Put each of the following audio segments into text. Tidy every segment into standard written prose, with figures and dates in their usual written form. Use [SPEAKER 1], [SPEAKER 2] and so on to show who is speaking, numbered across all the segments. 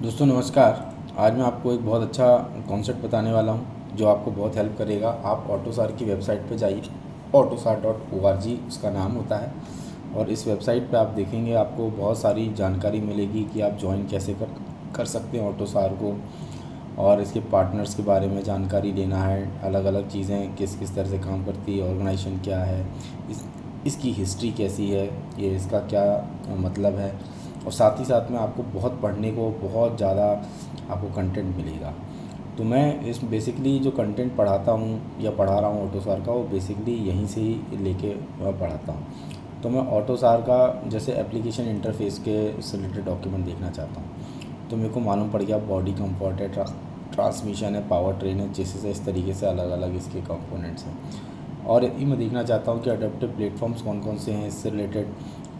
[SPEAKER 1] दोस्तों नमस्कार। आज मैं आपको एक बहुत अच्छा कॉन्सेप्ट बताने वाला हूं जो आपको बहुत हेल्प करेगा। आप ऑटोसार की वेबसाइट पे जाइए, autosar.org उसका नाम होता है। और इस वेबसाइट पे आप देखेंगे आपको बहुत सारी जानकारी मिलेगी कि आप ज्वाइन कैसे कर सकते हैं ऑटोसार को, और इसके पार्टनर्स के बारे में जानकारी लेना है। अलग अलग चीज़ें किस किस तरह से काम करती है, ऑर्गेनाइजेशन क्या है, इसकी हिस्ट्री कैसी है, ये इसका क्या मतलब है। और साथ ही साथ में आपको बहुत पढ़ने को, बहुत ज़्यादा आपको कंटेंट मिलेगा। तो मैं इस बेसिकली जो कंटेंट पढ़ाता हूँ या पढ़ा रहा हूँ ऑटोसार का, वो बेसिकली यहीं से ही लेके मैं पढ़ाता हूँ। तो मैं ऑटोसार का जैसे एप्लीकेशन इंटरफेस के से रिलेटेड डॉक्यूमेंट देखना चाहता हूँ, तो मेरे को मालूम पड़ गया बॉडी कंफर्ट है, ट्रांसमिशन है, पावर ट्रेन है, जैसे इस तरीके से अलग अलग इसके कंपोनेंट्स हैं। और यदि मैं देखना चाहता हूँ कि अडेप्टिव प्लेटफॉर्म्स कौन कौन से हैं इससे रिलेटेड,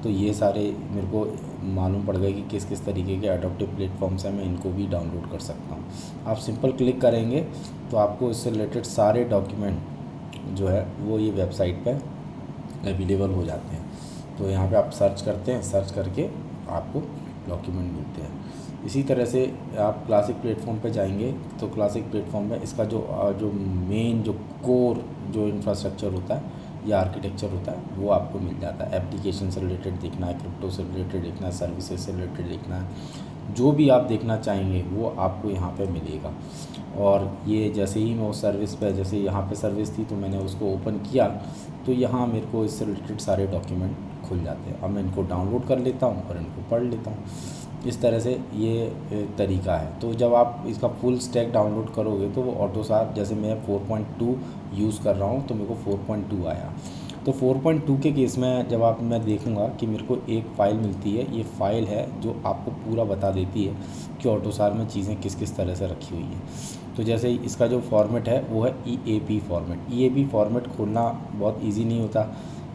[SPEAKER 1] तो ये सारे मेरे को मालूम पड़ गए कि किस किस तरीके के अडेप्टिव प्लेटफॉर्म्स हैं, मैं इनको भी डाउनलोड कर सकता हूँ। आप सिंपल क्लिक करेंगे तो आपको इससे रिलेटेड सारे डॉक्यूमेंट जो है वो ये वेबसाइट पे अवेलेबल हो जाते हैं। तो यहाँ पे आप सर्च करते हैं, सर्च करके आपको डॉक्यूमेंट मिलते हैं। इसी तरह से आप क्लासिक प्लेटफॉर्म पे जाएंगे तो क्लासिक प्लेटफॉर्म में इसका जो मेन जो कोर जो इंफ्रास्ट्रक्चर होता है या आर्किटेक्चर होता है वो आपको मिल जाता है। एप्लीकेशन से रिलेटेड देखना है, क्रिप्टो से रिलेटेड देखना है, सर्विसेज से रिलेटेड देखना है, जो भी आप देखना चाहेंगे वो आपको यहाँ पे मिलेगा। और ये जैसे ही मैं उस सर्विस पे, जैसे यहाँ पे सर्विस थी तो मैंने उसको ओपन किया, तो यहाँ मेरे को इससे रिलेटेड सारे डॉक्यूमेंट खुल जाते हैं। अब मैं इनको डाउनलोड कर लेता हूँ और इनको पढ़ लेता हूँ। इस तरह से ये तरीका है। तो जब आप इसका फुल स्टैक डाउनलोड करोगे तो वो ऑटोसार, जैसे मैं 4.2 यूज़ कर रहा हूँ तो मेरे को 4.2 आया। तो 4.2 के केस में जब मैं देखूँगा कि मेरे को एक फ़ाइल मिलती है, ये फ़ाइल है जो आपको पूरा बता देती है कि ऑटोसार में चीज़ें किस किस तरह से रखी हुई हैं। तो जैसे इसका जो फॉर्मेट है वो है EAP फॉर्मेट। EAP फॉर्मेट खोलना बहुत ईजी नहीं होता।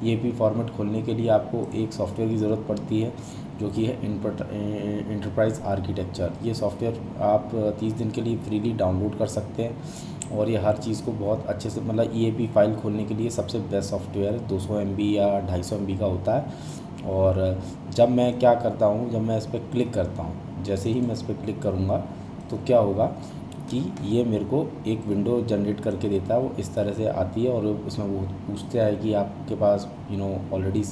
[SPEAKER 1] EAP फॉर्मेट खोलने के लिए आपको एक सॉफ्टवेयर की ज़रूरत पड़ती है जो कि है इंटरप्राइज आर्किटेक्चर। ये सॉफ्टवेयर आप 30 दिन के लिए फ्रीली डाउनलोड कर सकते हैं, और ये हर चीज़ को बहुत अच्छे से, मतलब EAP फाइल खोलने के लिए सबसे बेस्ट सॉफ्टवेयर है। 200 MB या 250 MB का होता है। और जब मैं क्या करता हूँ, जब मैं इस पर क्लिक करता हूँ, जैसे ही मैं इस पर क्लिक करूँगा तो क्या होगा कि ये मेरे को एक विंडो जनरेट करके देता है। वो इस तरह से आती है और उसमें वो पूछता है कि आपके पास ऑलरेडी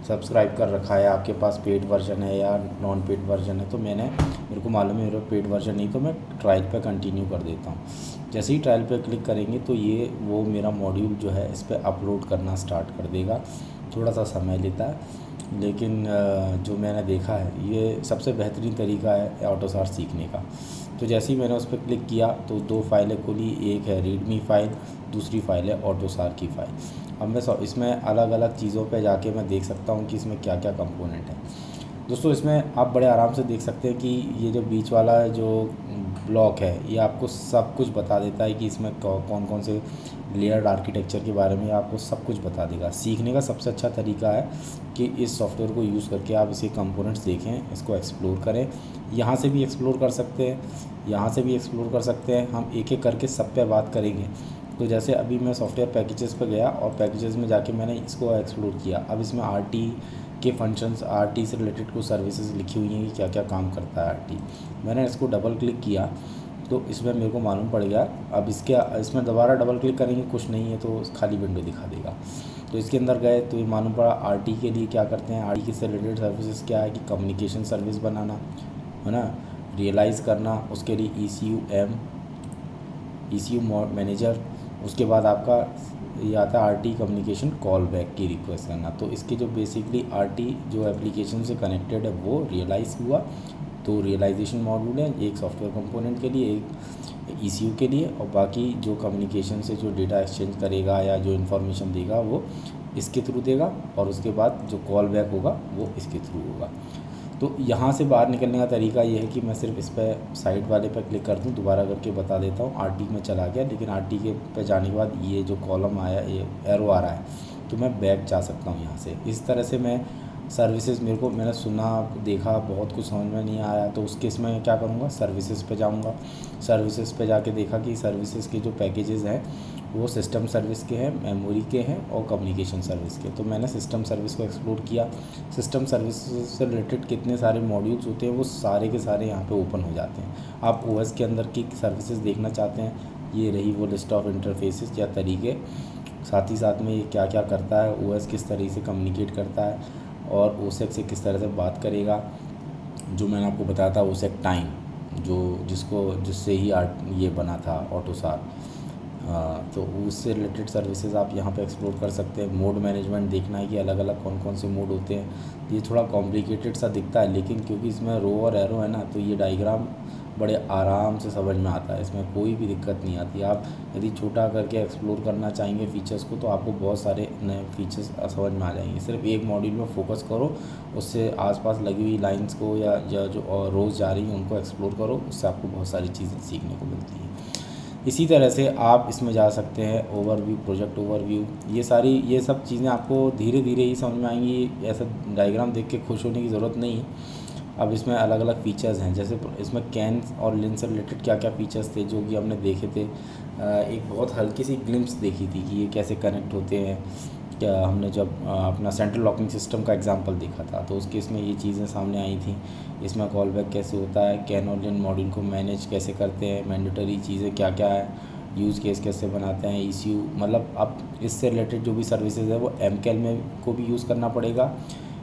[SPEAKER 1] सब्सक्राइब कर रखा है, आपके पास पेड वर्जन है या नॉन पेड वर्जन है। तो मेरे को मालूम है मेरा पेड वर्जन नहीं, तो मैं ट्रायल पे कंटिन्यू कर देता हूँ। जैसे ही ट्रायल पे क्लिक करेंगे तो ये वो मेरा मॉड्यूल जो है इस पर अपलोड करना स्टार्ट कर देगा। थोड़ा सा समय लेता है, लेकिन जो मैंने देखा है ये सबसे बेहतरीन तरीका है ऑटोसार सीखने का। तो जैसे ही मैंने उस पर क्लिक किया तो 2 फाइलें खुली, एक है रीडमी फ़ाइल, दूसरी फ़ाइल है ऑटोसार की फ़ाइल। अब मैं इसमें अलग अलग चीज़ों पे जाके मैं देख सकता हूँ कि इसमें क्या क्या कंपोनेंट है। दोस्तों इसमें आप बड़े आराम से देख सकते हैं कि ये जो बीच वाला जो ब्लॉक है ये आपको सब कुछ बता देता है कि इसमें कौन कौन से लेयर्ड आर्किटेक्चर के बारे में आपको सब कुछ बता देगा। सीखने का सबसे अच्छा तरीका है कि इस सॉफ्टवेयर को यूज़ करके आप इसके कंपोनेंट्स देखें, इसको एक्सप्लोर करें। यहाँ से भी एक्सप्लोर कर सकते हैं, यहाँ से भी एक्सप्लोर कर सकते हैं। हम एक एक करके सब पे बात करेंगे। तो जैसे अभी मैं सॉफ्टवेयर पैकेजेस पे गया और पैकेजेस में जाके मैंने इसको एक्सप्लोर किया। अब इसमें RT के फंक्शंस, RT से रिलेटेड कुछ सर्विसेज लिखी हुई हैं कि क्या क्या काम करता है RT। मैंने इसको डबल क्लिक किया तो इसमें मेरे को मालूम पड़ गया। अब इसमें दोबारा डबल क्लिक करेंगे कुछ नहीं है तो खाली विंडो दिखा देगा। तो इसके अंदर गए तो ये मालूम पड़ा RT के लिए क्या करते हैं। RT से रिलेटेड सर्विसेज क्या है कि कम्युनिकेशन सर्विस बनाना है ना, रियलाइज़ करना, उसके लिए ECU मैनेजर, उसके बाद आपका ये आता है RT कम्युनिकेशन कॉल बैक की रिक्वेस्ट करना। तो इसके जो बेसिकली RT जो एप्लीकेशन से कनेक्टेड है वो रियलाइज़ हुआ, तो रियलाइजेशन मॉड्यूल है एक सॉफ्टवेयर कंपोनेंट के लिए, एक ECU के लिए, और बाकी जो कम्युनिकेशन से जो डेटा एक्सचेंज करेगा या जो इन्फॉर्मेशन देगा वो इसके थ्रू देगा, और उसके बाद जो कॉल बैक होगा वो इसके थ्रू होगा। तो यहाँ से बाहर निकलने का तरीका ये है कि मैं सिर्फ इस पर साइड वाले पर क्लिक कर दूँ, दोबारा करके बता देता हूँ। RT में चला गया, लेकिन RT के पे जाने के बाद ये जो कॉलम आया, ये एरो आ रहा है, तो मैं बैक जा सकता हूँ यहाँ से। इस तरह से मैं सर्विसेज मैंने सुना देखा, बहुत कुछ समझ में नहीं आया, तो उस केस में क्या करूँगा, सर्विसेज पे जाऊँगा। सर्विसेज पे जाके देखा कि सर्विसेज के जो पैकेजेस हैं वो सिस्टम सर्विस के हैं, मेमोरी के हैं और कम्युनिकेशन सर्विस के। तो मैंने सिस्टम सर्विस को एक्सप्लोर किया। सिस्टम सर्विस से रिलेटेड कितने सारे मॉड्यूल्स होते हैं वो सारे के सारे यहाँ पे ओपन हो जाते हैं। आप ओएस के अंदर की सर्विसेज देखना चाहते हैं, ये रही वो लिस्ट ऑफ इंटरफेसेस या तरीके। साथ ही साथ में ये क्या क्या करता है, ओएस किस तरीके से कम्युनिकेट करता है और ओसेक से किस तरह से बात करेगा। जो मैंने आपको बताया था ओसेक टाइम, जिससे ही ये बना था ऑटोसार, तो उससे रिलेटेड सर्विसेज आप यहाँ पे एक्सप्लोर कर सकते हैं। मोड मैनेजमेंट देखना है कि अलग अलग कौन कौन से मोड होते हैं। ये थोड़ा कॉम्प्लिकेटेड सा दिखता है, लेकिन क्योंकि इसमें रो और एरो है ना, तो ये डायग्राम बड़े आराम से समझ में आता है, इसमें कोई भी दिक्कत नहीं आती। आप यदि छोटा करके एक्सप्लोर करना चाहेंगे फ़ीचर्स को, तो आपको बहुत सारे नए फीचर्स समझ में आ जाएंगे। सिर्फ एक मॉड्यूल में फोकस करो, उससे आसपास लगी हुई लाइंस को या जो रोज़ जा रही हैं उनको एक्सप्लोर करो, उससे आपको बहुत सारी चीज़ें सीखने को मिलती हैं। इसी तरह से आप इसमें जा सकते हैं ओवरव्यू, प्रोजेक्ट ओवरव्यू, ये सब चीज़ें आपको धीरे धीरे ही समझ में आएंगी। ऐसा डायग्राम देख के खुश होने की ज़रूरत नहीं है। अब इसमें अलग अलग फ़ीचर्स हैं, जैसे इसमें कैन और लिन से रिलेटेड क्या क्या फ़ीचर्स थे जो कि हमने देखे थे। एक बहुत हल्की सी ग्लिम्स देखी थी कि ये कैसे कनेक्ट होते हैं। क्या हमने जब अपना सेंट्रल लॉकिंग सिस्टम का एग्जांपल देखा था, तो उसके इसमें ये चीज़ें सामने आई थी। इसमें कॉल बैक कैसे होता है, कैन और लिन मॉड्यूल को मैनेज कैसे करते हैं, मैंडेटरी चीज़ें क्या क्या है, यूज़ केस कैसे बनाते हैं, ईसीयू, मतलब अब इससे रिलेटेड जो भी सर्विसेज है वो एमकेएल में को भी यूज़ करना पड़ेगा,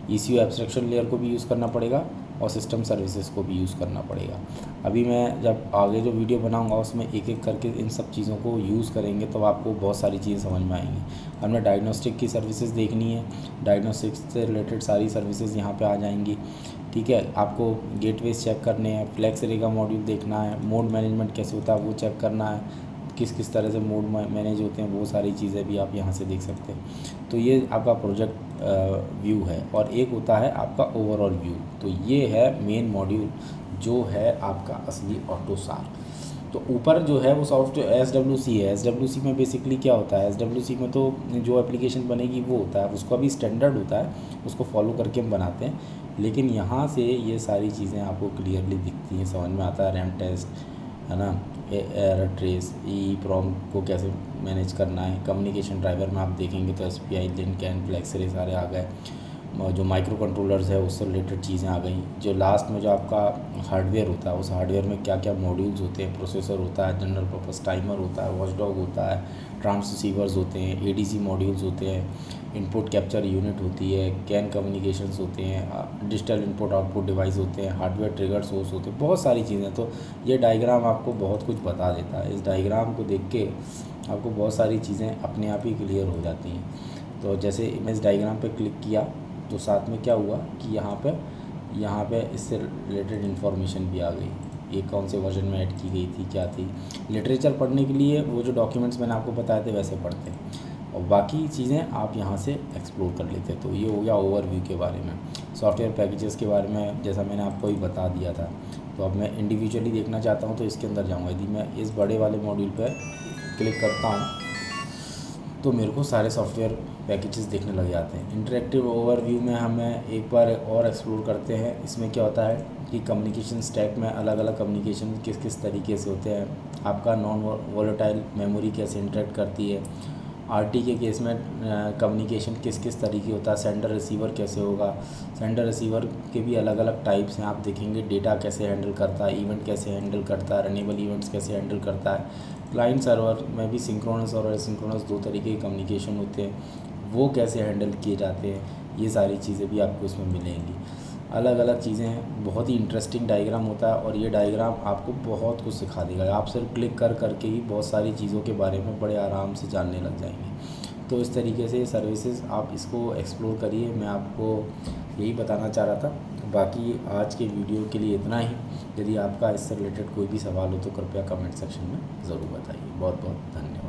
[SPEAKER 1] ईसीयू एब्स्ट्रैक्शन लेयर को भी यूज़ करना पड़ेगा और सिस्टम सर्विसेज को भी यूज़ करना पड़ेगा। अभी मैं जब आगे जो वीडियो बनाऊंगा उसमें एक एक करके इन सब चीज़ों को यूज़ करेंगे, तो आपको बहुत सारी चीज़ें समझ में आएंगी। हमने डायग्नोस्टिक की सर्विसेज देखनी है, डायग्नोस्टिक से रिलेटेड सारी सर्विसेज यहाँ पे आ जाएंगी। ठीक है, आपको गेटवेज चेक करने हैं, फ्लेक्स रे का मॉड्यूल देखना है, मोड मैनेजमेंट कैसे होता है वो चेक करना है, किस किस तरह से मोड मैनेज होते हैं, वो सारी चीज़ें भी आप यहाँ से देख सकते हैं। तो ये आपका प्रोजेक्ट व्यू है, और एक होता है आपका ओवरऑल व्यू। तो ये है मेन मॉड्यूल जो है आपका असली ऑटोसार। तो ऊपर जो है वो सॉफ्टवेयर एसडब्ल्यूसी है। एसडब्ल्यूसी में बेसिकली क्या होता है, एसडब्ल्यूसी में तो जो एप्लीकेशन बनेगी वो होता है, उसका भी स्टैंडर्ड होता है, उसको फॉलो करके हम बनाते हैं। लेकिन यहाँ से ये सारी चीज़ें आपको क्लियरली दिखती हैं, समझ में आता है। रैम टेस्ट है ना, एरर ट्रेस, EEPROM को कैसे मैनेज करना है। कम्युनिकेशन ड्राइवर में आप देखेंगे तो SPI, लिन, कैन, फ्लेक्स रे सारे आ गए। जो माइक्रो कंट्रोलर्स है उससे रिलेटेड चीज़ें आ गई। जो लास्ट में जो आपका हार्डवेयर होता है, उस हार्डवेयर में क्या क्या मॉड्यूल्स होते हैं, प्रोसेसर होता है, जनरल पर्पस टाइमर होता है, वॉचडॉग होता है, ट्रांससीवर्स होते हैं, ADC मॉड्यूल्स होते हैं, इनपुट कैप्चर यूनिट होती है, कैन कम्युनिकेशंस होते हैं, डिजिटल इनपुट आउटपुट डिवाइस होते हैं, हार्डवेयर ट्रिगर सोर्स होते हैं, बहुत सारी चीज़ें। तो ये डायग्राम आपको बहुत कुछ बता देता है। इस डायग्राम को देख के आपको बहुत सारी चीज़ें अपने आप ही क्लियर हो जाती हैं। तो जैसे मैं इस डायग्राम पे क्लिक किया तो साथ में क्या हुआ कि यहाँ पे इससे रिलेटेड इन्फॉर्मेशन भी आ गई, ये कौन से वर्जन में ऐड की गई थी, क्या थी। लिटरेचर पढ़ने के लिए वो जो डॉक्यूमेंट्स मैंने आपको बताए थे वैसे पढ़ते हैं, और बाकी चीज़ें आप यहाँ से एक्सप्लोर कर लेते हैं। तो ये हो गया ओवरव्यू के बारे में। सॉफ्टवेयर पैकेजेस के बारे में जैसा मैंने आपको ही बता दिया था। तो अब मैं इंडिविजुअली देखना चाहता हूँ तो इसके अंदर जाऊँगा। यदि मैं इस बड़े वाले मॉड्यूल पर क्लिक करता हूँ तो मेरे को सारे सॉफ्टवेयर पैकेजेस देखने लग जाते हैं। इंटरेक्टिव ओवरव्यू में हमें एक बार और एक्सप्लोर करते हैं। इसमें क्या होता है कि कम्युनिकेशन स्टैक में अलग अलग कम्युनिकेशन किस किस तरीके से होते हैं, आपका नॉन वोलेटाइल मेमोरी कैसे इंटरेक्ट करती है, RT के केस में कम्युनिकेशन किस किस तरीके होता है, सेंडर रिसीवर कैसे होगा। सेंडर रिसीवर के भी अलग अलग टाइप्स हैं, आप देखेंगे डेटा कैसे हैंडल करता है, इवेंट कैसे हैंडल करता है, रनेबल इवेंट्स कैसे हैंडल करता है। क्लाइंट सर्वर में भी सिंक्रोनस और एसिंक्रोनस दो तरीके के कम्युनिकेशन होते हैं, वो कैसे हैंडल किए जाते हैं। ये सारी चीज़ें भी आपको इसमें मिलेंगी। अलग अलग चीज़ें हैं, बहुत ही इंटरेस्टिंग डायग्राम होता है, और ये डायग्राम आपको बहुत कुछ सिखा देगा। आप सिर्फ क्लिक कर करके ही बहुत सारी चीज़ों के बारे में बड़े आराम से जानने लग जाएंगे। तो इस तरीके से सर्विसेज आप इसको एक्सप्लोर करिए, मैं आपको यही बताना चाह रहा था। बाकी आज के वीडियो के लिए इतना ही। यदि आपका इससे रिलेटेड कोई भी सवाल हो तो कृपया कमेंट सेक्शन में ज़रूर बताइए। बहुत बहुत धन्यवाद।